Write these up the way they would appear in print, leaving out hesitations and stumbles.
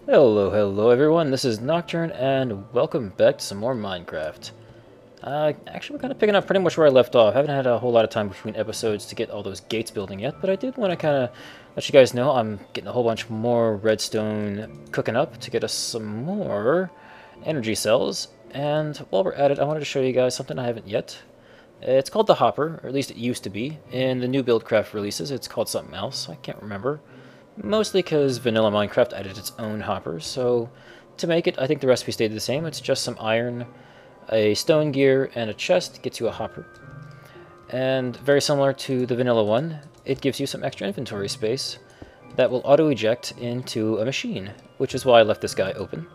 Hello everyone, this is Nocturne, and welcome back to some more Minecraft. Actually, we're kind of picking up pretty much where I left off. I haven't had a whole lot of time between episodes to get all those gates building yet, but I did want to kind of let you guys know I'm getting a whole bunch more redstone cooking up to get us some more energy cells. And while we're at it, I wanted to show you guys something I haven't yet. It's called the Hopper, or at least it used to be. In the new Buildcraft releases, it's called something else. I can't remember. Mostly because vanilla Minecraft added its own hopper, so to make it, I think the recipe stayed the same. It's just some iron, a stone gear, and a chest gets you a hopper. And very similar to the vanilla one, it gives you some extra inventory space that will auto-eject into a machine, which is why I left this guy open.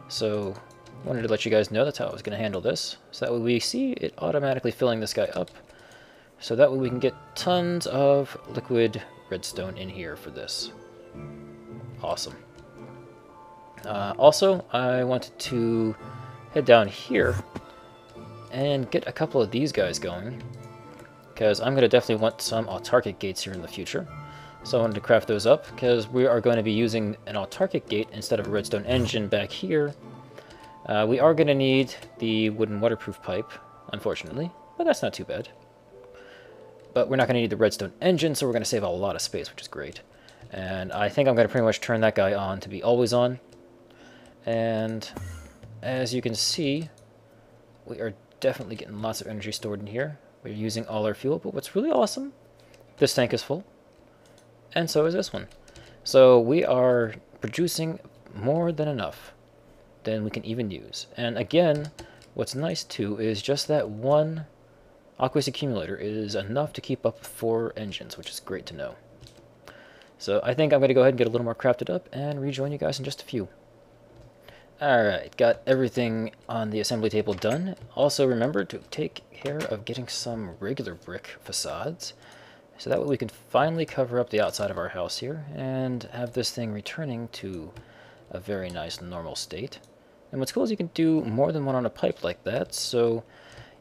So, wanted to let you guys know that's how I was going to handle this. So that way we see it automatically filling this guy up, so that way we can get tons of liquid redstone in here for this. Awesome. Also, I wanted to head down here and get a couple of these guys going, because I'm going to definitely want some autarkic gates here in the future. So I wanted to craft those up, because we are going to be using an autarkic gate instead of a redstone engine back here. We are going to need the wooden waterproof pipe, unfortunately, but that's not too bad. But we're not going to need the redstone engine, so we're going to save a lot of space, which is great. And I think I'm going to pretty much turn that guy on to be always on. And as you can see, we are definitely getting lots of energy stored in here. We're using all our fuel, but what's really awesome, this tank is full, and so is this one. So we are producing more than enough than we can even use. And again, what's nice too is just that one aqueous accumulator is enough to keep up 4 engines, which is great to know. So I think I'm going to go ahead and get a little more crafted up and rejoin you guys in just a few. Alright, got everything on the assembly table done. Also remember to take care of getting some regular brick facades, so that way we can finally cover up the outside of our house here and have this thing returning to a very nice normal state. And what's cool is you can do more than one on a pipe like that, so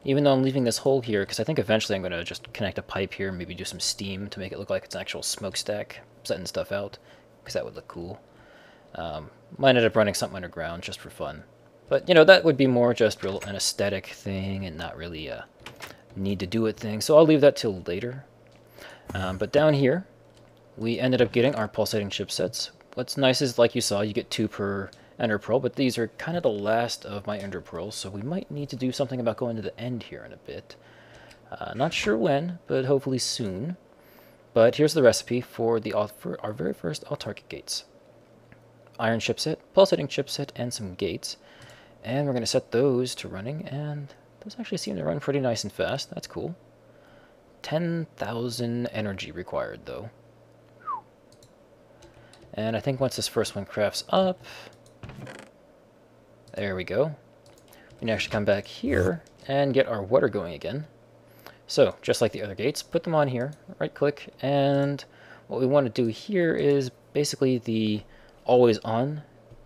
even though I'm leaving this hole here, because I think eventually I'm going to just connect a pipe here and maybe do some steam to make it look like it's an actual smokestack, setting stuff out, because that would look cool. Might end up running something underground just for fun. But, you know, that would be more just an aesthetic thing and not really a need to do it thing, so I'll leave that till later. But down here, we ended up getting our pulsating chipsets. What's nice is, like you saw, you get 2 per ender pearl, but these are kind of the last of my ender pearls, so we might need to do something about going to the end here in a bit. Not sure when, but hopefully soon. But here's the recipe for our very first autarkic gates. Iron chipset, pulsating chipset, and some gates. And we're going to set those to running, and those actually seem to run pretty nice and fast. That's cool. 10,000 energy required, though. And I think once this first one crafts up, there we go. We can actually come back here and get our water going again. So, just like the other gates, put them on here, right-click, and what we want to do here is basically the always-on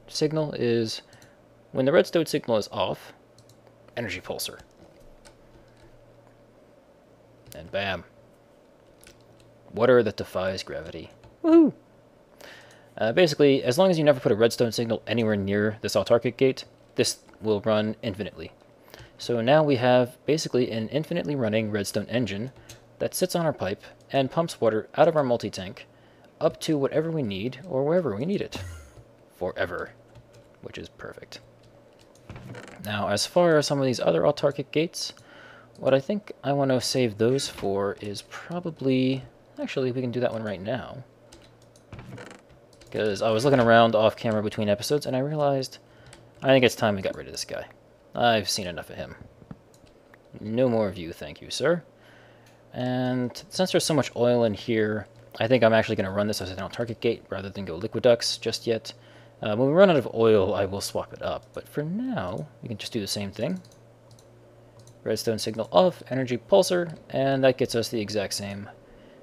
signal is when the redstone signal is off, energy pulsar. And bam. Water that defies gravity. Woohoo! Basically, as long as you never put a redstone signal anywhere near this autarkic gate, this will run infinitely. So now we have basically an infinitely running redstone engine that sits on our pipe and pumps water out of our multi-tank up to whatever we need or wherever we need it. Forever. Which is perfect. Now, as far as some of these other autarkic gates, what I think I want to save those for is probably... Actually, we can do that one right now. Because I was looking around off camera between episodes and I realized I think it's time we got rid of this guy. I've seen enough of him. No more of you, thank you, sir. And since there's so much oil in here, I think I'm actually going to run this as an autarkic gate rather than go liquiducts just yet. When we run out of oil, I will swap it up. But for now, we can just do the same thing. Redstone signal off, energy pulsar, and that gets us the exact same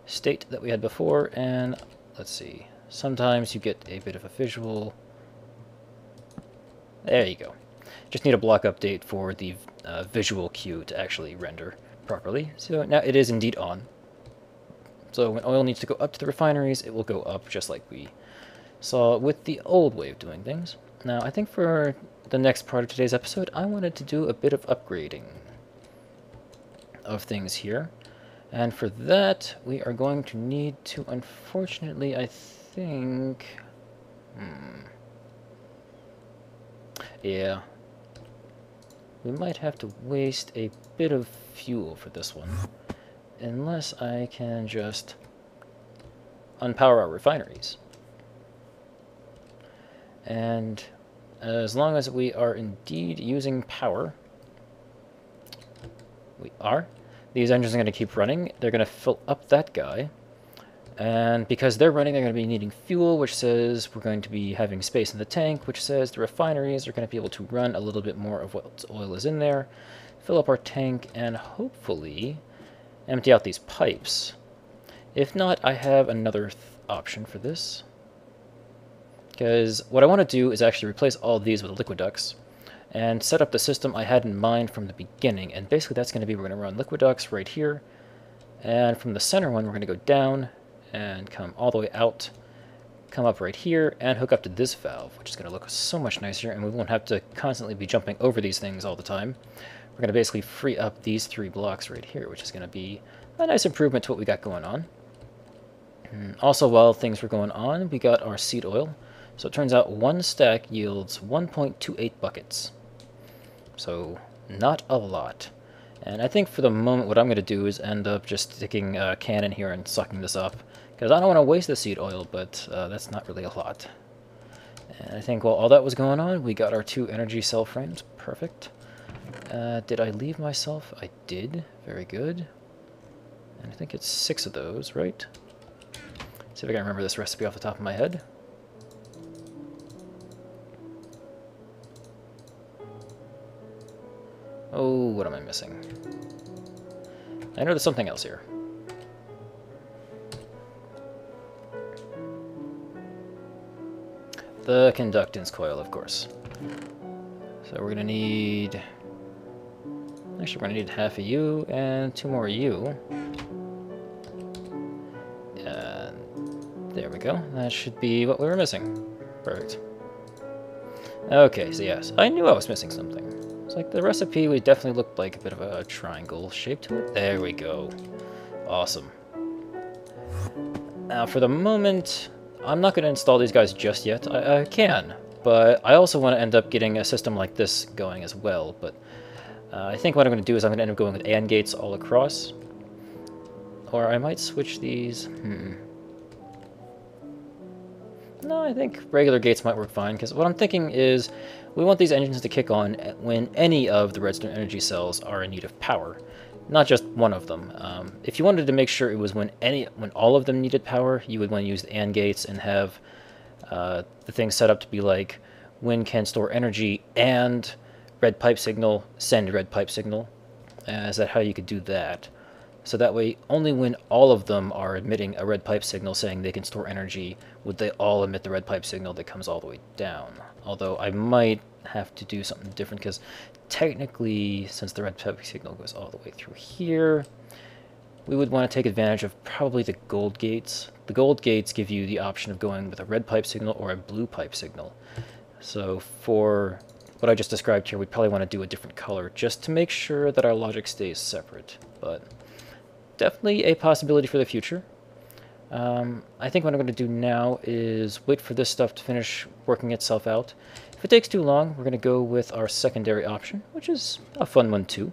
state that we had before. And let's see. Sometimes you get a bit of a visual. There you go. Just need a block update for the visual cue to actually render properly. So now it is indeed on. So when oil needs to go up to the refineries, it will go up just like we saw with the old way of doing things. Now, I think for the next part of today's episode, I wanted to do a bit of upgrading of things here. And for that, we are going to need to, unfortunately, I think... Yeah. We might have to waste a bit of fuel for this one. Unless I can just unpower our refineries. And as long as we are indeed using power, we are, these engines are going to keep running. They're going to fill up that guy. And because they're running, they're going to be needing fuel, which says we're going to be having space in the tank, which says the refineries are going to be able to run a little bit more of what oil is in there, fill up our tank, and hopefully empty out these pipes. If not, I have another option for this. Because what I want to do is actually replace all these with liquid ducts and set up the system I had in mind from the beginning. And basically that's going to be, we're going to run liquid ducts right here. And from the center one, we're going to go down and come all the way out, come up right here, and hook up to this valve, which is going to look so much nicer, and we won't have to constantly be jumping over these things all the time. We're going to basically free up these 3 blocks right here, which is going to be a nice improvement to what we got going on. Also, while things were going on, we got our seed oil. So it turns out 1 stack yields 1.28 buckets. So not a lot. And I think for the moment what I'm going to do is end up just sticking a can in here and sucking this up. Because I don't want to waste the seed oil, but that's not really a lot. And I think while all that was going on, we got our 2 energy cell frames. Perfect. Did I leave myself? I did. Very good. And I think it's 6 of those, right? See if I can remember this recipe off the top of my head. Oh, what am I missing? I know there's something else here. The conductance coil, of course. So we're gonna need... Actually, we're gonna need half of you and 2 more of you. And there we go. That should be what we were missing. Perfect. Okay, so yes, I knew I was missing something. It's like the recipe would definitely look like a bit of a triangle shape to it. There we go. Awesome. Now, for the moment, I'm not going to install these guys just yet. I can, but I also want to end up getting a system like this going as well. But I think what I'm going to do is I'm going to end up going with AND gates all across. Or I might switch these. No, I think regular gates might work fine, because what I'm thinking is we want these engines to kick on when any of the redstone energy cells are in need of power, not just one of them. If you wanted to make sure it was when all of them needed power, you would want to use the AND gates and have the thing set up to be like when can store energy and red pipe signal, send red pipe signal. Is that how you could do that? So that way, only when all of them are emitting a red pipe signal saying they can store energy, would they all emit the red pipe signal that comes all the way down. Although I might have to do something different, because technically, since the red pipe signal goes all the way through here, we would want to take advantage of probably the gold gates. The gold gates give you the option of going with a red pipe signal or a blue pipe signal. So for what I just described here, we'd probably want to do a different color, just to make sure that our logic stays separate. But definitely a possibility for the future. I think what I'm going to do now is wait for this stuff to finish working itself out. If it takes too long, we're going to go with our secondary option, which is a fun one too.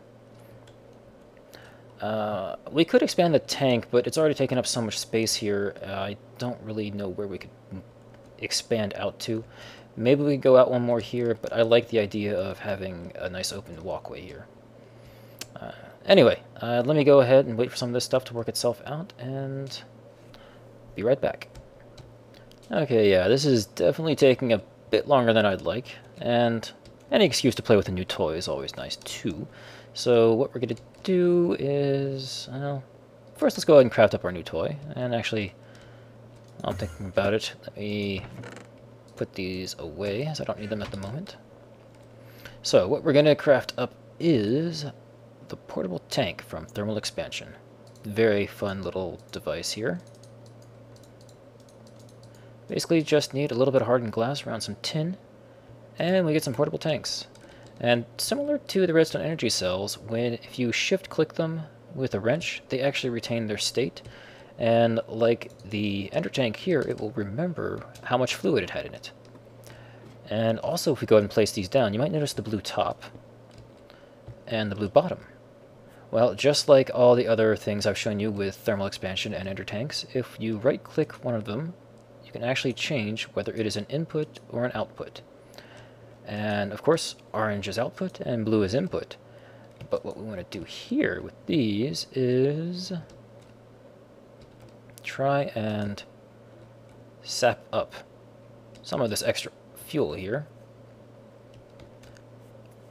We could expand the tank, but it's already taken up so much space here. I don't really know where we could expand out to. Maybe we go out one more here, but I like the idea of having a nice open walkway here. Anyway, let me go ahead and wait for some of this stuff to work itself out, and be right back. Okay, yeah, this is definitely taking a bit longer than I'd like, and any excuse to play with a new toy is always nice too. So what we're going to do is, well, first let's go ahead and craft up our new toy, and actually, while I'm thinking about it, let me put these away, as I don't need them at the moment. So what we're going to craft up is the portable tank from Thermal Expansion. Very fun little device here. Basically just need a little bit of hardened glass around some tin, and we get some portable tanks. And similar to the redstone energy cells, if you shift-click them with a wrench, they actually retain their state. And like the ender tank here, it will remember how much fluid it had in it. And also, if we go ahead and place these down, you might notice the blue top and the blue bottom. Well, just like all the other things I've shown you with thermal expansion and ender tanks, if you right-click one of them, you can actually change whether it is an input or an output. And of course, orange is output and blue is input. But what we want to do here with these is try and sap up some of this extra fuel here.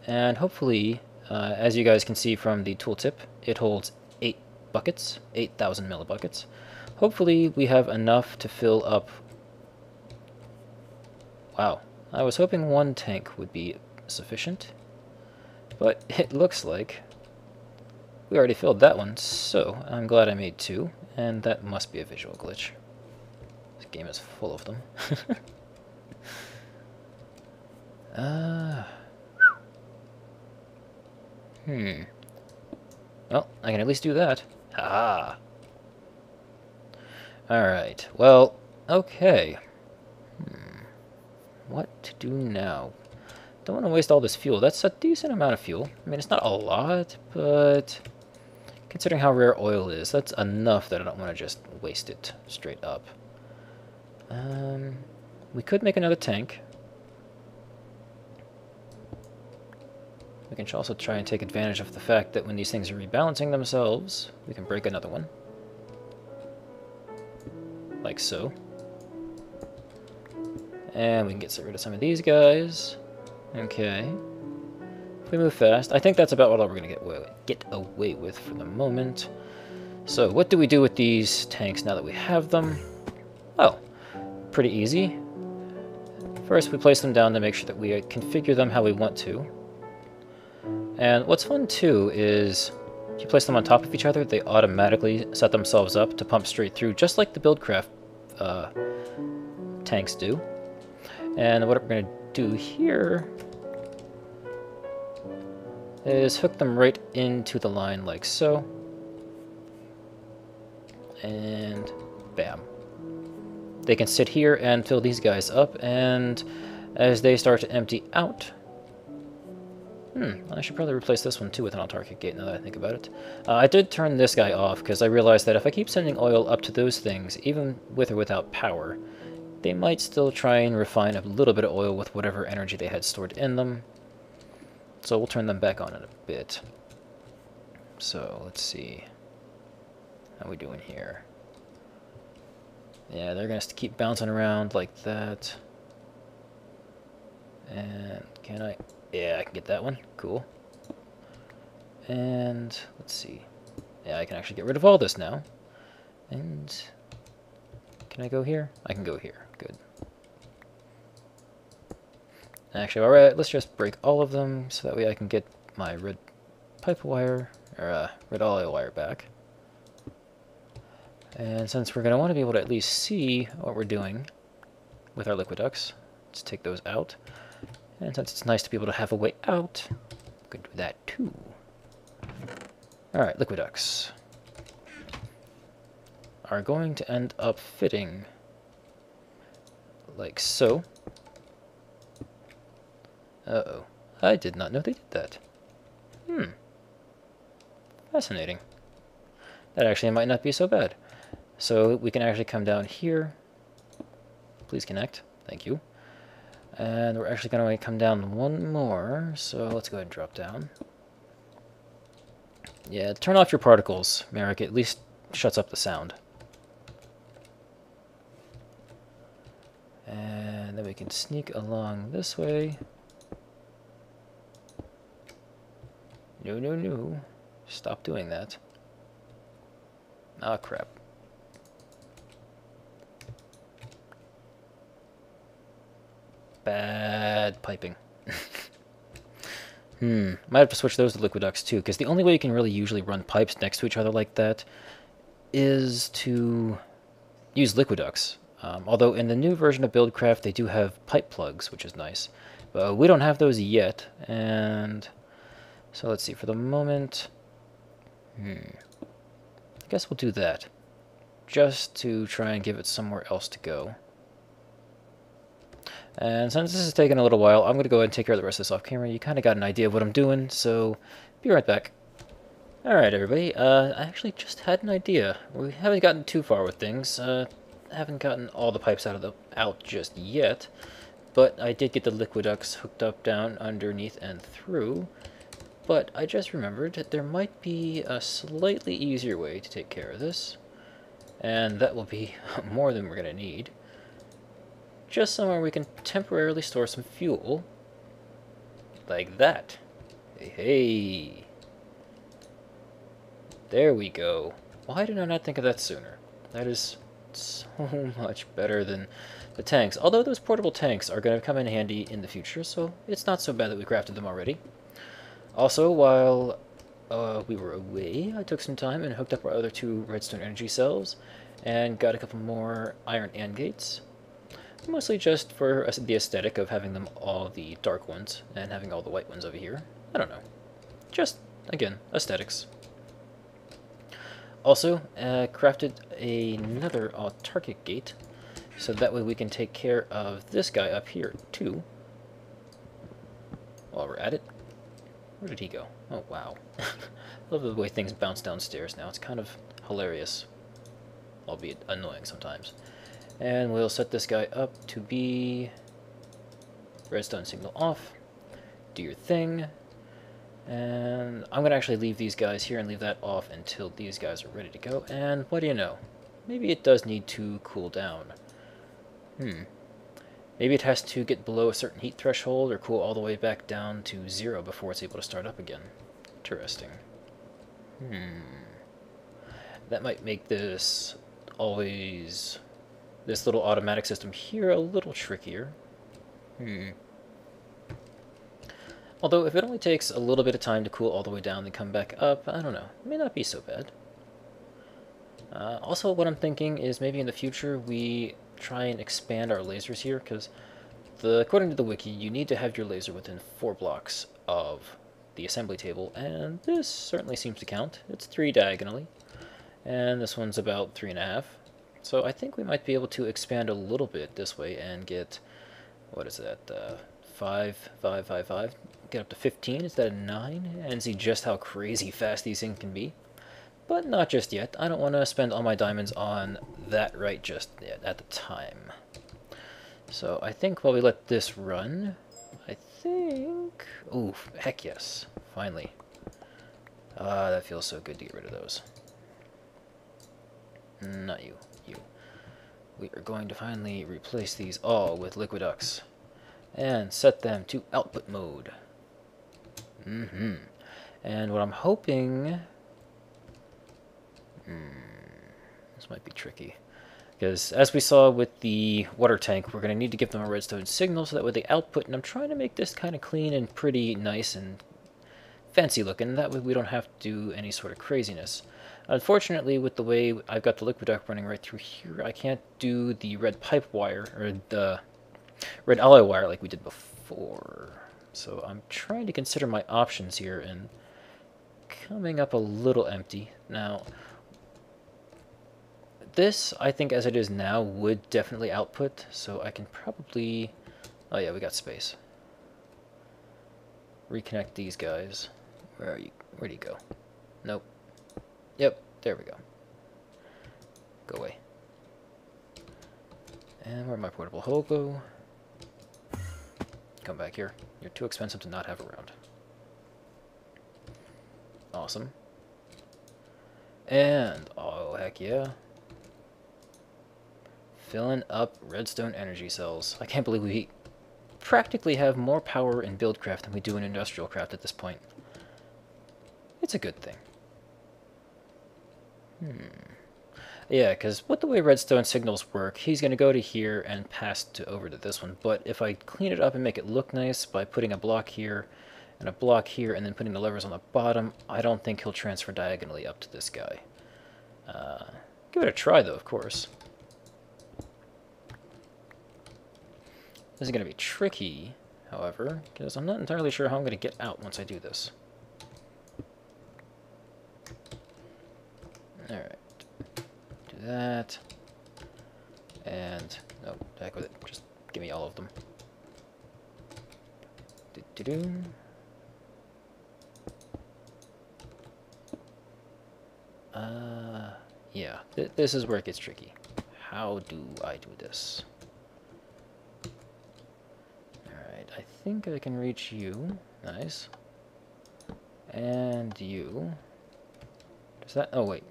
And hopefully, as you guys can see from the tooltip, it holds 8 buckets, 8,000 millibuckets. Hopefully we have enough to fill up. Wow, I was hoping 1 tank would be sufficient, but it looks like we already filled that one, so I'm glad I made 2, and that must be a visual glitch. This game is full of them. Well, I can at least do that. Ha! Alright, well, okay. What to do now? Don't want to waste all this fuel. That's a decent amount of fuel. I mean, it's not a lot, but considering how rare oil is, that's enough that I don't want to just waste it straight up. We could make another tank. We can also try and take advantage of the fact that when these things are rebalancing themselves, we can break another one. Like so. And we can get rid of some of these guys. Okay. If we move fast, I think that's about all we're going to get away with for the moment. So what do we do with these tanks now that we have them? Oh, pretty easy. First, we place them down to make sure that we configure them how we want to. And what's fun too is if you place them on top of each other, they automatically set themselves up to pump straight through, just like the Buildcraft tanks do. And what we're going to do here is hook them right into the line like so. And bam. They can sit here and fill these guys up, and as they start to empty out... I should probably replace this one too with an autarkic gate now that I think about it. I did turn this guy off because I realized that if I keep sending oil up to those things, even with or without power, they might still try and refine a little bit of oil with whatever energy they had stored in them. So we'll turn them back on in a bit. So let's see. How we doing here? Yeah, they're going to keep bouncing around like that. And can I... Yeah, I can get that one. Cool. And let's see. Yeah, I can actually get rid of all this now. And can I go here? I can go here. Good. Actually, alright, let's just break all of them so that way I can get my red pipe wire, or red oil wire back. And since we're going to want to be able to at least see what we're doing with our liquid ducts, let's take those out. And since it's nice to be able to have a way out, we can do that too. Alright, liquid ducts are going to end up fitting like so. Uh-oh. I did not know they did that. Fascinating. That actually might not be so bad. So we can actually come down here. Please connect. Thank you. And we're actually going to come down one more. So let's go ahead and drop down. Yeah, turn off your particles, Merrick. It at least shuts up the sound. And then we can sneak along this way. No, no, no. Stop doing that. Ah, crap. Bad piping. Might have to switch those to liquid ducts too, because the only way you can really usually run pipes next to each other like that is to use liquid ducts. Although in the new version of Buildcraft, they do have pipe plugs, which is nice. But we don't have those yet, and so let's see, for the moment, I guess we'll do that, just to try and give it somewhere else to go. And since this is taking a little while, I'm going to go ahead and take care of the rest of this off camera. You kind of got an idea of what I'm doing, so be right back. Alright everybody, I actually just had an idea. We haven't gotten too far with things, haven't gotten all the pipes out just yet, but I did get the liquid ducts hooked up down underneath and through. But I just remembered that there might be a slightly easier way to take care of this, and that will be more than we're going to need. Just somewhere we can temporarily store some fuel, like that. Hey, there we go. Why did I not think of that sooner? That is so much better than the tanks, although those portable tanks are going to come in handy in the future, so it's not so bad that we crafted them already. Also, while we were away, I took some time and hooked up our other 2 redstone energy cells and got a couple more iron AND gates. Mostly just for the aesthetic of having them all the dark ones and having all the white ones over here. I don't know. Just, again, aesthetics. Also, crafted another autarkic gate, so that way we can take care of this guy up here, too. While we're at it. Where did he go? Oh, wow. I love the way things bounce downstairs now. It's kind of hilarious, albeit annoying sometimes. And we'll set this guy up to be redstone signal off. Do your thing. And I'm going to actually leave these guys here and leave that off until these guys are ready to go. And what do you know? Maybe it does need to cool down. Maybe it has to get below a certain heat threshold or cool all the way back down to 0 before it's able to start up again. Interesting. That might make this little automatic system here a little trickier. Although if it only takes a little bit of time to cool all the way down and come back up, I don't know. It may not be so bad. Also, what I'm thinking is maybe in the future we try and expand our lasers here, because according to the wiki, you need to have your laser within 4 blocks of the assembly table, and this certainly seems to count. It's 3 diagonally, and this one's about 3.5. So I think we might be able to expand a little bit this way and get, what is that, 5, 5, 5, 5, get up to 15 instead of 9, and see just how crazy fast these things can be. But not just yet. I don't want to spend all my diamonds on that right just yet at the time. So I think while we let this run, I think... Ooh, heck yes. Finally. That feels so good to get rid of those. Not you. You. We are going to finally replace these all with liquid ducts. And set them to output mode. And what I'm hoping... This might be tricky. Because as we saw with the water tank, we're going to need to give them a redstone signal so that way they output. And I'm trying to make this kind of clean and pretty nice and fancy looking. That way we don't have to do any sort of craziness. Unfortunately, with the way I've got the liquid duct running right through here, I can't do the red pipe wire, or the red alloy wire like we did before. So I'm trying to consider my options here and coming up a little empty. Now, this, I think as it is now, would definitely output, so I can probably... Oh yeah, we got space. Reconnect these guys. Where are you? Where do you go? Nope. Yep, there we go. Go away. And where'd my portable hole go? Come back here. You're too expensive to not have around. Awesome. And, oh heck yeah, filling up redstone energy cells. I can't believe we practically have more power in Buildcraft than we do in Industrial Craft at this point. It's a good thing. Yeah, because with the way redstone signals work, he's going to go to here and pass over to this one. But if I clean it up and make it look nice by putting a block here and a block here and then putting the levers on the bottom, I don't think he'll transfer diagonally up to this guy. Give it a try, though, of course. This is going to be tricky, however, because I'm not entirely sure how I'm going to get out once I do this. Alright. Do that. And, no, heck with it. Just give me all of them. Do-do-do. Yeah, this is where it gets tricky. How do I do this? Alright, I think I can reach you. Nice. And you. Does that... Oh, wait.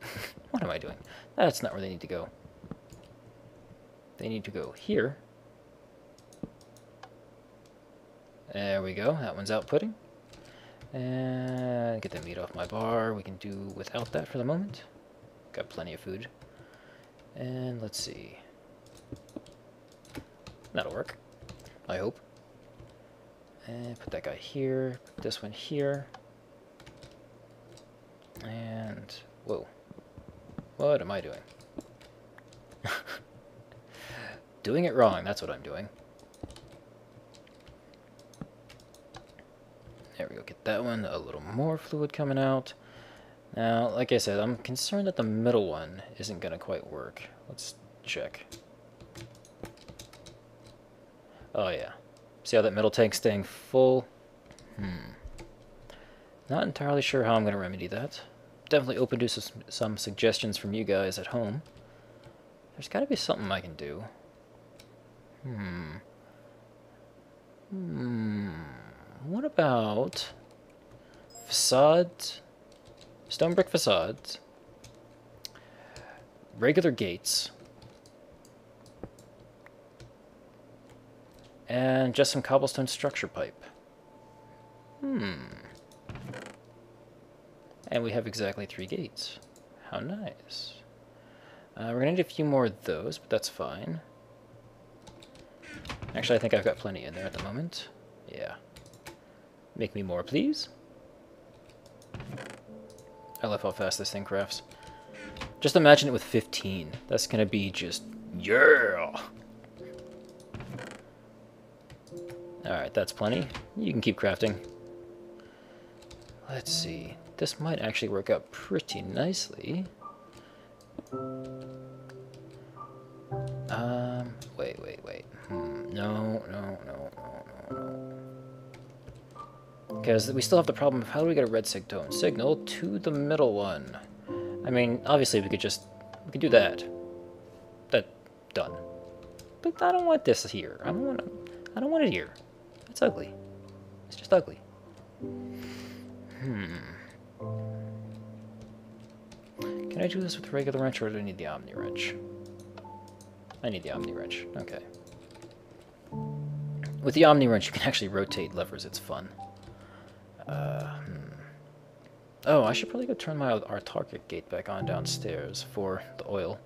What am I doing? That's not where they need to go. They need to go here. There we go. That one's outputting. And get the meat off my bar. We can do without that for the moment. Got plenty of food. And let's see. That'll work. I hope. And put that guy here. Put this one here. And... Whoa. What am I doing? Doing it wrong. That's what I'm doing. There we go, get that one, a little more fluid coming out. Now, like I said, I'm concerned that the middle one isn't going to quite work. Let's check. Oh yeah. See how that middle tank's staying full? Not entirely sure how I'm going to remedy that. Definitely open to some suggestions from you guys at home. There's got to be something I can do. What about facades, stone brick facades, regular gates, and just some cobblestone structure pipe? And we have exactly 3 gates. How nice. We're gonna need a few more of those, but that's fine. Actually, I think I've got plenty in there at the moment. Yeah. Make me more, please. I love how fast this thing crafts. Just imagine it with 15. That's gonna be just... Yeah! Alright, that's plenty. You can keep crafting. Let's see. This might actually work out pretty nicely. Wait. No. Because we still have the problem of how do we get a red signal to the middle one? I mean, obviously we could do that. Done. But I don't want this here. I don't want it here. It's ugly. It's just ugly. Can I do this with a regular wrench, or do I need the Omni wrench? I need the Omni wrench. Okay. With the Omni wrench, you can actually rotate levers. It's fun. Oh, I should probably go turn our target gate back on downstairs for the oil.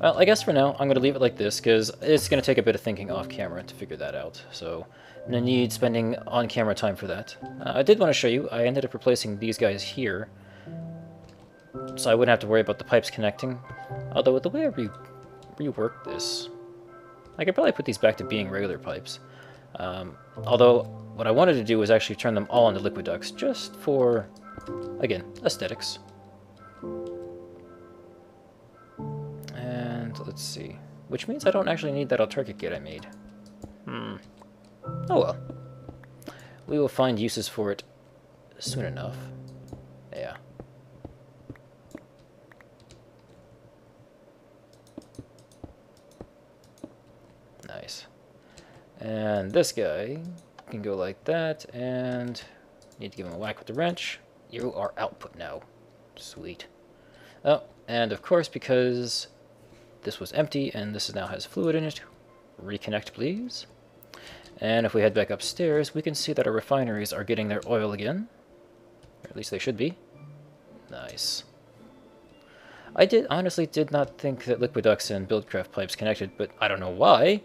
Well, I guess for now, I'm going to leave it like this, because it's going to take a bit of thinking off camera to figure that out. So, I'm going to need spending on-camera time for that. I did want to show you, I ended up replacing these guys here, so I wouldn't have to worry about the pipes connecting. Although, with the way I reworked this, I could probably put these back to being regular pipes. Although, what I wanted to do was actually turn them all into liquid ducts, just for, again, aesthetics. And let's see. Which means I don't actually need that autarkic gate I made. Oh well. We will find uses for it soon enough. Yeah. Nice. And this guy can go like that, and need to give him a whack with the wrench. You are output now. Sweet. Oh, and of course, because this was empty and this now has fluid in it, reconnect please. And if we head back upstairs, we can see that our refineries are getting their oil again. Or at least they should be. Nice. I honestly did not think that liquid ducts and Buildcraft pipes connected, but I don't know why.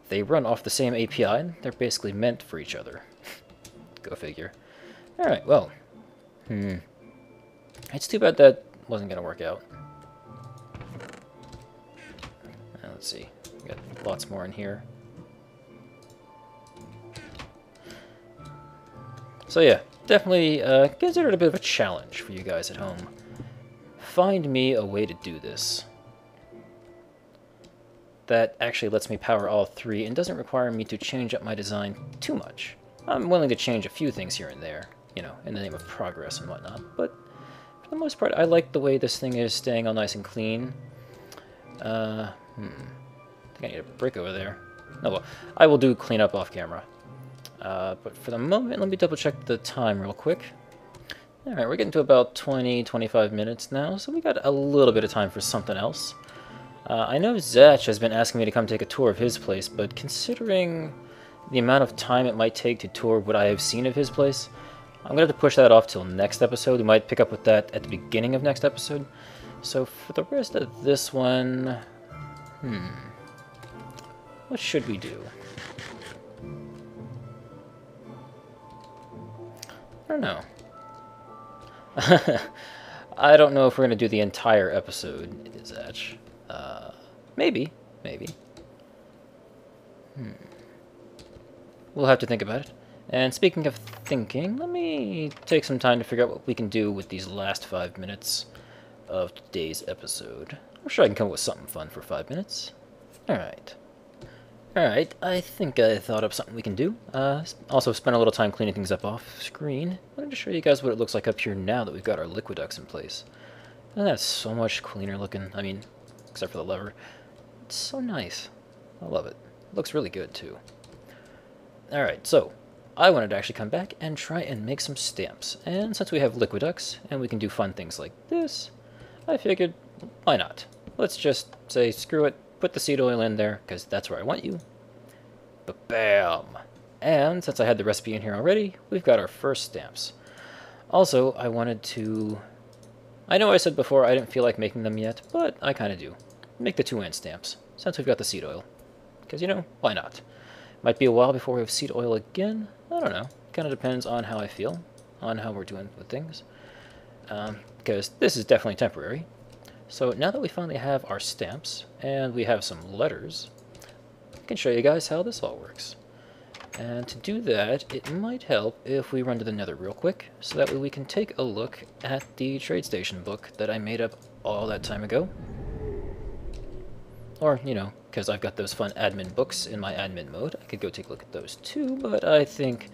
They run off the same API. They're basically meant for each other. Go figure. Alright, well. It's too bad that wasn't going to work out. Let's see. Got lots more in here. So yeah, definitely consider it a bit of a challenge for you guys at home. Find me a way to do this that actually lets me power all three and doesn't require me to change up my design too much. I'm willing to change a few things here and there, you know, in the name of progress and whatnot, but for the most part, I like the way this thing is staying all nice and clean. I think I need a brick over there. Oh well, I will do cleanup off camera. But for the moment, let me double check the time real quick. Alright, we're getting to about 20-25 minutes now, so we got a little bit of time for something else. I know Zach has been asking me to come take a tour of his place, but considering the amount of time it might take to tour what I have seen of his place, I'm going to have to push that off till next episode. We might pick up with that at the beginning of next episode. So for the rest of this one, what should we do? I don't know. I don't know if we're going to do the entire episode, Zach. Maybe. We'll have to think about it. And speaking of thinking, let me take some time to figure out what we can do with these last 5 minutes of today's episode. I'm sure I can come up with something fun for 5 minutes. Alright, I think I thought up something we can do. Also spent a little time cleaning things up off screen. I wanted to show you guys what it looks like up here now that we've got our liquiducts in place. And that's so much cleaner looking. I mean, except for the lever. It's so nice. I love it. It looks really good too. Alright, so I wanted to actually come back and try and make some stamps. And since we have liquiducts and we can do fun things like this, I figured, why not? Let's just say, screw it, put the seed oil in there, because that's where I want you. Ba-bam! And since I had the recipe in here already, we've got our first stamps. Also, I wanted to... I know I said before I didn't feel like making them yet, but I kind of do. Make the 2-end stamps, since we've got the seed oil. Because, you know, why not? Might be a while before we have seed oil again. I don't know. Kind of depends on how I feel, on how we're doing with things. Because this is definitely temporary. So now that we finally have our stamps, and we have some letters, I can show you guys how this all works. And to do that, it might help if we run to the Nether real quick, so that way we can take a look at the trade station book that I made up all that time ago. Or, you know, because I've got those fun admin books in my admin mode, I could go take a look at those too, but I think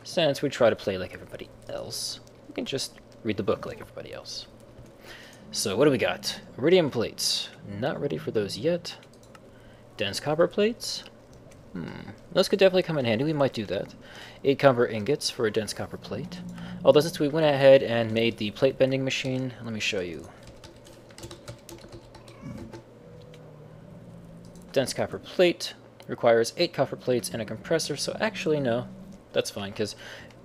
since we try to play like everybody else, we can just read the book like everybody else. So what do we got? Iridium plates. Not ready for those yet. Dense copper plates. Those could definitely come in handy. We might do that. 8 copper ingots for a dense copper plate. Although since we went ahead and made the plate bending machine, let me show you. Dense copper plate requires 8 copper plates and a compressor, so actually no, that's fine, because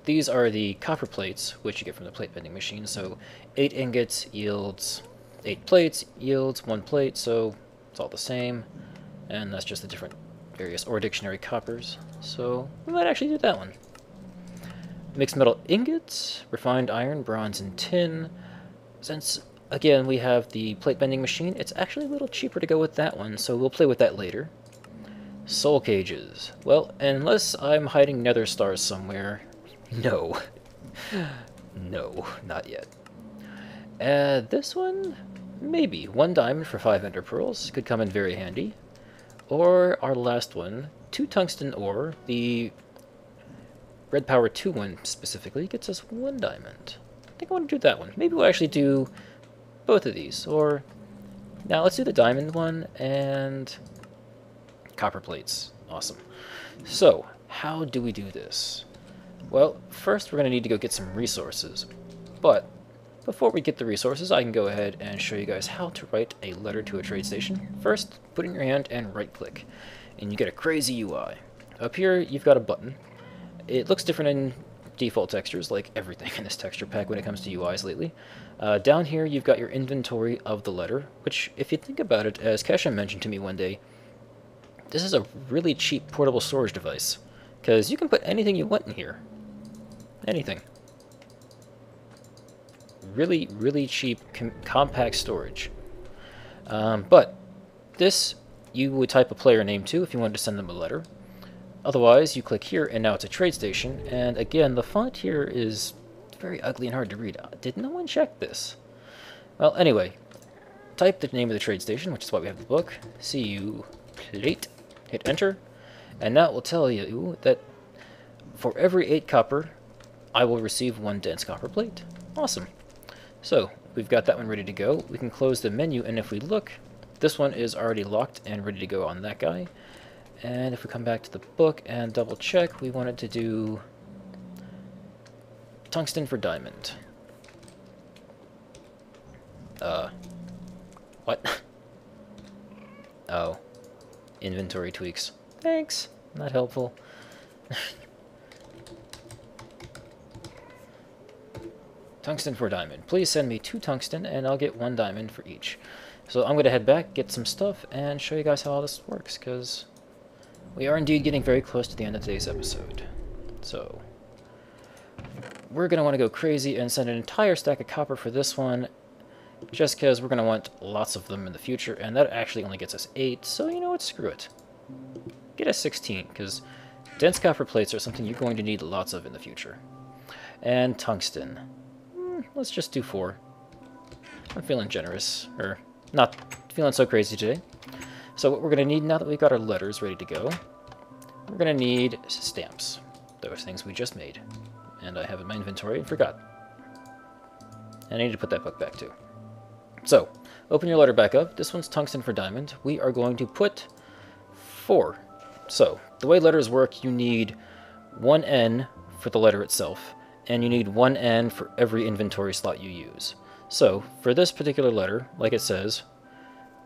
these are the copper plates, which you get from the plate bending machine, so 8 ingots yields 8 plates, yields 1 plate, so it's all the same, and that's just the different various or dictionary coppers, so we might actually do that one. Mixed metal ingots, refined iron, bronze, and tin. Since again, we have the plate bending machine, it's actually a little cheaper to go with that one, so we'll play with that later. Soul cages. Well, unless I'm hiding nether stars somewhere, no. No, not yet. This one, maybe. 1 diamond for 5 ender pearls could come in very handy. Or our last one, 2 tungsten ore, the red power 2 one specifically, gets us 1 diamond. I think I want to do that one. Maybe we'll actually do both of these, or now let's do the diamond one and copper plates. Awesome. So how do we do this? Well, first we're going to need to go get some resources, but before we get the resources, I can go ahead and show you guys how to write a letter to a trade station. First, put it in your hand and right click, and you get a crazy UI. Up here you've got a button. It looks different in default textures, like everything in this texture pack when it comes to UIs lately. Down here you've got your inventory of the letter, which if you think about it, as Kesha mentioned to me one day, this is a really cheap portable storage device, because you can put anything you want in here. Anything. Really, really cheap, compact storage. But this you would type a player name too if you wanted to send them a letter. Otherwise, you click here, and now it's a trade station. And again, the font here is very ugly and hard to read. Did no one check this? Well, anyway, type the name of the trade station, which is why we have the book. CU plate. Hit enter. And now it will tell you that for every 8 copper, I will receive 1 dense copper plate. Awesome. So, we've got that one ready to go. We can close the menu, and if we look, this one is already locked and ready to go on that guy. And if we come back to the book and double check, we wanted to do tungsten for diamond. What? Oh. Inventory tweaks. Thanks. Not helpful. Tungsten for diamond. Please send me 2 tungsten and I'll get 1 diamond for each. So I'm going to head back, get some stuff, and show you guys how all this works, because we are indeed getting very close to the end of today's episode. So we're going to want to go crazy and send an entire stack of copper for this one, just because we're going to want lots of them in the future, and that actually only gets us 8, so you know what, screw it. Get us 16, because dense copper plates are something you're going to need lots of in the future. And tungsten. Let's just do 4. I'm feeling generous, or not feeling so crazy today. So what we're going to need now that we've got our letters ready to go, we're going to need stamps. Those things we just made. And I have in my inventory and forgot. And I need to put that book back too. So, open your letter back up. This one's tungsten for diamond. We are going to put 4. So, the way letters work, you need 1 N for the letter itself, and you need 1 N for every inventory slot you use. So, for this particular letter, like it says,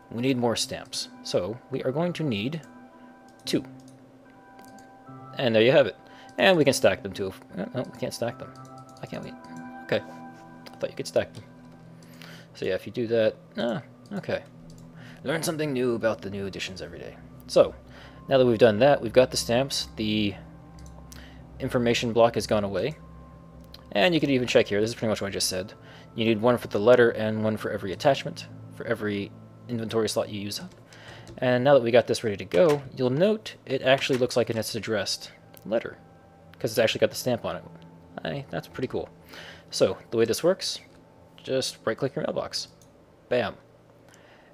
we need more stamps. So, we are going to need 2. And there you have it. And we can stack them too. No, we can't stack them. Why can't we? Okay. I thought you could stack them. So yeah, if you do that, okay. Learn something new about the new editions every day. So, now that we've done that, we've got the stamps, the information block has gone away. And you can even check here, this is pretty much what I just said. You need 1 for the letter and 1 for every attachment, for every inventory slot you use up. And now that we got this ready to go, you'll note it actually looks like it's addressed letter, because it's actually got the stamp on it. That's pretty cool. So, the way this works, just right-click your mailbox. Bam.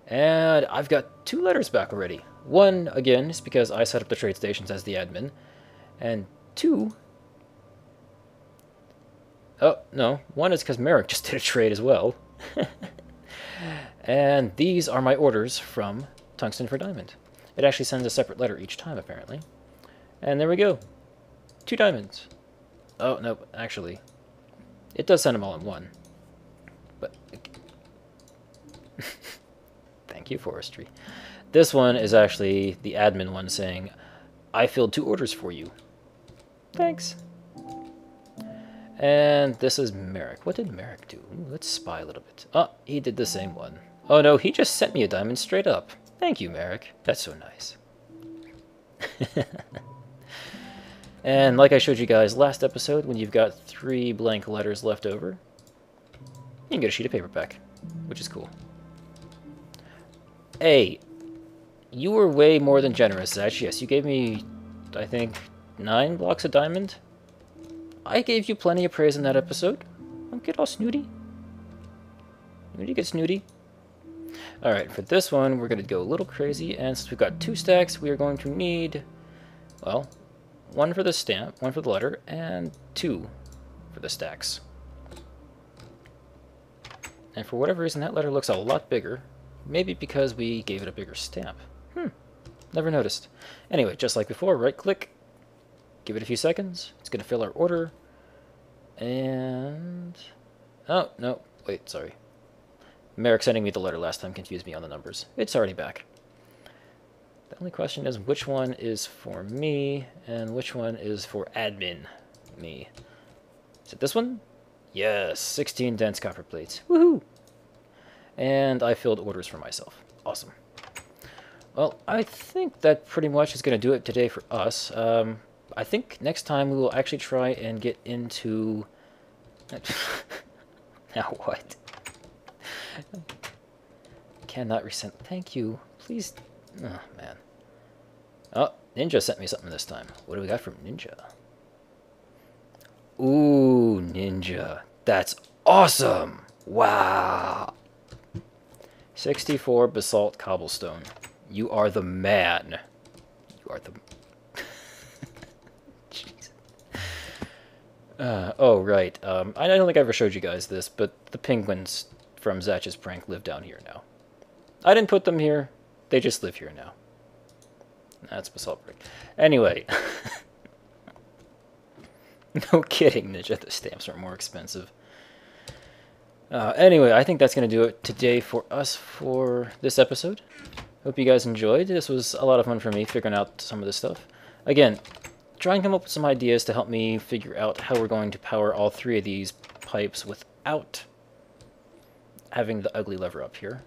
And I've got 2 letters back already. 1, again, is because I set up the trade stations as the admin. And 2... Oh, no. 1 is because Merrick just did a trade as well. And these are my orders from Tungsten for Diamond. It actually sends a separate letter each time, apparently. And there we go. 2 diamonds. Oh, no, actually. It does send them all in 1. But... Thank you, Forestry. This one is actually the admin one saying, I filled 2 orders for you. Thanks. And this is Merrick. What did Merrick do? Ooh, let's spy a little bit. Oh, he did the same one. Oh no, he just sent me a diamond straight up. Thank you, Merrick. That's so nice. And like I showed you guys last episode, when you've got 3 blank letters left over, you can get a sheet of paper back, which is cool. Hey, you were way more than generous, Zach. Yes, you gave me, I think, 9 blocks of diamond. I gave you plenty of praise in that episode. Don't get all snooty. Snooty get snooty. Alright, for this one, we're going to go a little crazy, and since we've got 2 stacks, we are going to need, well, 1 for the stamp, 1 for the letter, and 2 for the stacks. And for whatever reason, that letter looks a lot bigger. Maybe because we gave it a bigger stamp. Never noticed. Anyway, just like before, right-click, give it a few seconds. It's going to fill our order. And... oh, no. Wait, sorry. Merrick sending me the letter last time confused me on the numbers. It's already back. The only question is which one is for me and which one is for admin me. Is it this one? Yes, 16 dense copper plates. Woohoo! And I filled orders for myself. Awesome. Well, I think that pretty much is going to do it today for us. I think next time we will actually try and get into... Now what? Cannot resend. Thank you. Please. Oh, man. Oh, Ninja sent me something this time. What do we got from Ninja? Ooh, Ninja. That's awesome! Wow! 64 basalt cobblestone. You are the man. You are the... Jeez. Oh, right. I don't think I ever showed you guys this, but the penguins from Zatch's prank live down here now. I didn't put them here. They just live here now. That's basalt brick. Anyway. No kidding, Ninja. The stamps are more expensive. Anyway, I think that's going to do it today for us for this episode. Hope you guys enjoyed. This was a lot of fun for me, figuring out some of this stuff. Again, try and come up with some ideas to help me figure out how we're going to power all three of these pipes without having the ugly lever up here.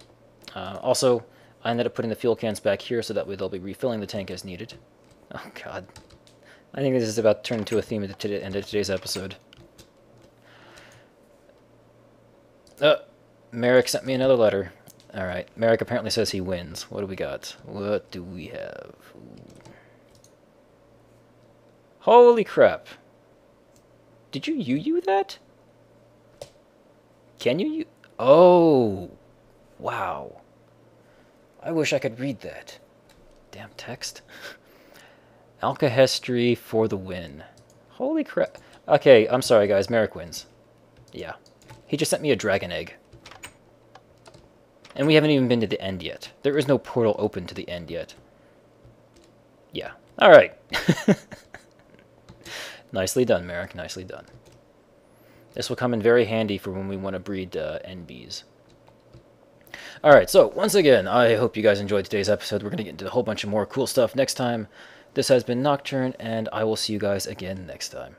Also, I ended up putting the fuel cans back here so that way they'll be refilling the tank as needed. Oh, God. I think this is about to turn into a theme at the end of today's episode. Merrick sent me another letter. Alright, Merrick apparently says he wins. What do we got? What do we have? Ooh. Holy crap. Did you that? Can you? Oh! Wow. I wish I could read that. Damn text. Alkahestry for the win. Holy crap. Okay, I'm sorry guys, Merrick wins. Yeah. He just sent me a dragon egg. And we haven't even been to the end yet. There is no portal open to the end yet. Yeah. Alright. Nicely done, Merrick. Nicely done. This will come in very handy for when we want to breed NBs. Alright, so once again, I hope you guys enjoyed today's episode. We're going to get into a whole bunch of more cool stuff next time. This has been Nocturne, and I will see you guys again next time.